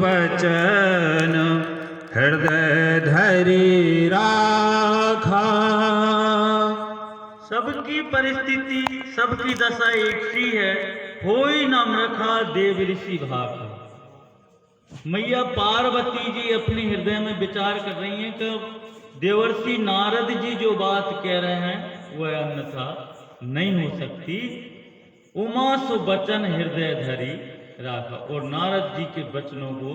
बचन हृदय धरि राखा। सबकी परिस्थिति सबकी दशा एक सी है, होई नाम रखा देव ऋषि भाखा। मैया पार्वती जी अपने हृदय में विचार कर रही हैं कि देवर्षि नारद जी जो बात कह रहे हैं वह अन्यथा नहीं हो सकती। उमा सो बचन हृदय धरि राखा, और नारद जी के वचनों को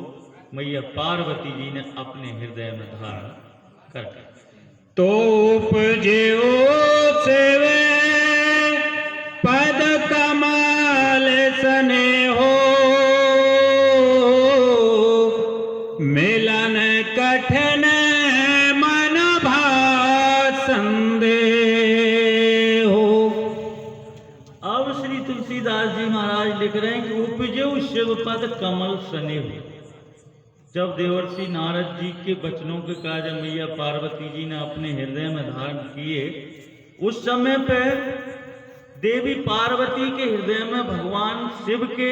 मैया पार्वती जी ने अपने हृदय में धारण कर लिया। तो उपजेओ सेवे पद कमल सने हो, मिलन कठिन मन भासंदे हो। अब श्री तुलसीदास जी महाराज लिख रहे हैं कि उपजेऊ शिव पद कमल सने हो। जब देवर्षि नारद जी के वचनों के कार्य मैया पार्वती जी ने अपने हृदय में धारण किए, उस समय पे देवी पार्वती के हृदय में भगवान शिव के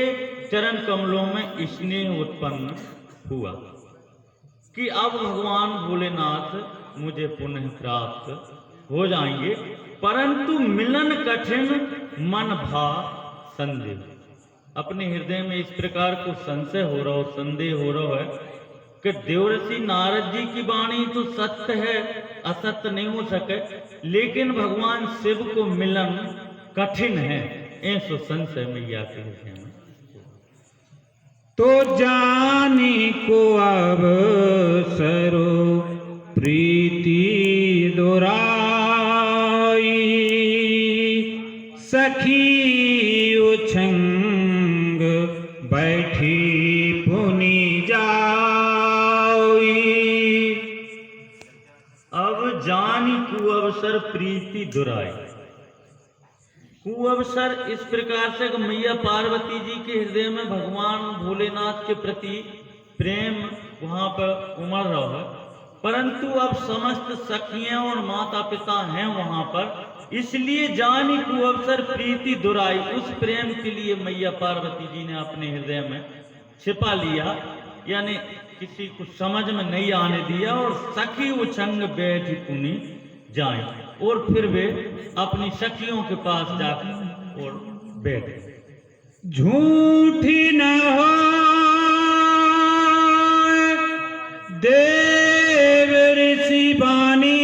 चरण कमलों में स्नेह उत्पन्न हुआ कि अब भगवान भोलेनाथ मुझे पुनः प्राप्त हो जाएंगे, परंतु मिलन कठिन मन भा संदेह। अपने हृदय में इस प्रकार को संशय हो रहा हो, संदेह हो रहा है कि देवर्षि नारद जी की वाणी तो सत्य है, असत्य नहीं हो सके, लेकिन भगवान शिव को मिलन कठिन है, ऐसो संशय मैया के हृदय में। तो जानी को अब सरो प्रीति दुराई, सखी उछंग बैठी पुनि जाई। अब जानी कुअवसर प्रीति दुराई। कुअवसर इस प्रकार से कि मैया पार्वती जी के हृदय में भगवान भोलेनाथ के प्रति प्रेम वहां पर उमड़ रहा है, परंतु अब समस्त सखियां और माता पिता हैं वहां पर, इसलिए जानी कुअवसर प्रीति दुराई। उस प्रेम के लिए मैया पार्वती जी ने अपने हृदय में छिपा लिया, यानी किसी को समझ में नहीं आने दिया, और सखी उछंग बैठी पुनि जाए, और फिर वे अपनी सखियों के पास जाकर और बैठे। झूठी न हो देव ऋषि वाणी,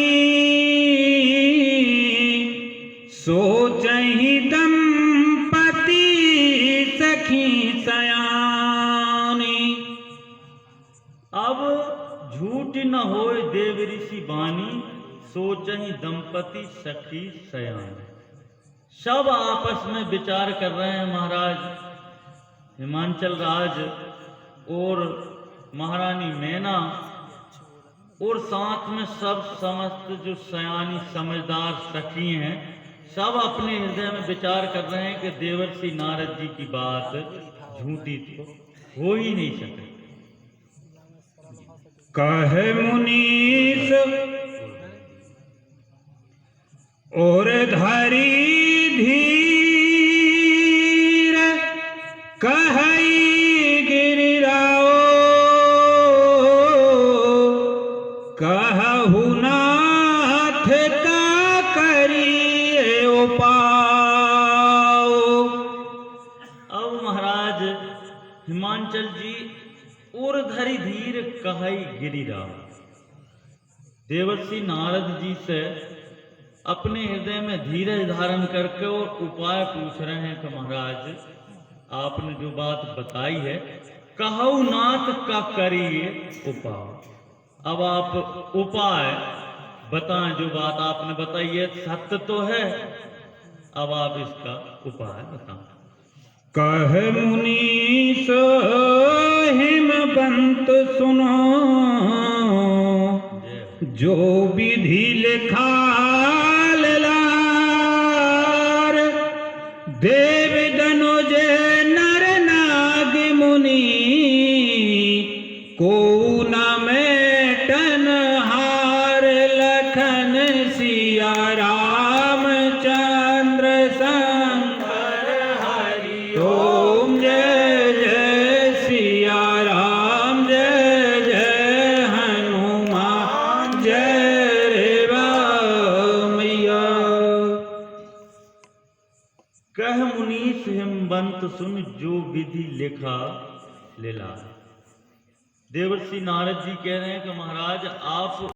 सोचहि दंपति सखी सयानी। अब झूठ न होए देव ऋषि वाणी, सोचहि दंपति सखी सयान। सब आपस में विचार कर रहे हैं महाराज हिमांचल राज और महारानी मैना, और साथ में सब समस्त जो सयानी समझदार सखी हैं, सब अपने हृदय में विचार कर रहे हैं कि देवर्षि नारद जी की बात झूठी तो हो ही नहीं सके। कहे मुनीष और धरी धीर, कहई गिरिराओ, कहु नाथ का करिए उपाओ। अब महाराज हिमांचल जी और धरी धीर कहई गिरिराव देवर्षि नारद जी से अपने हृदय में धीरज धारण करके और उपाय पूछ रहे हैं कि महाराज आपने जो बात बताई है, कहु नाथ का करिए उपाय। अब आप उपाय बताएं, जो बात आपने बताई है सत्य तो है, अब आप इसका उपाय बताएं। कह मुनीष हिमवंत सुनो, जो विधि लिखा देव दनुज नर नाग मुनि, को न मेटन हार लखन सिया रामचंद्र शंकर हरि ओम। जय जय सिया राम कह मुनीष हिमवंत सुन जो विधि लिखा लीला। देवर्षि नारद जी कह रहे हैं कि महाराज आप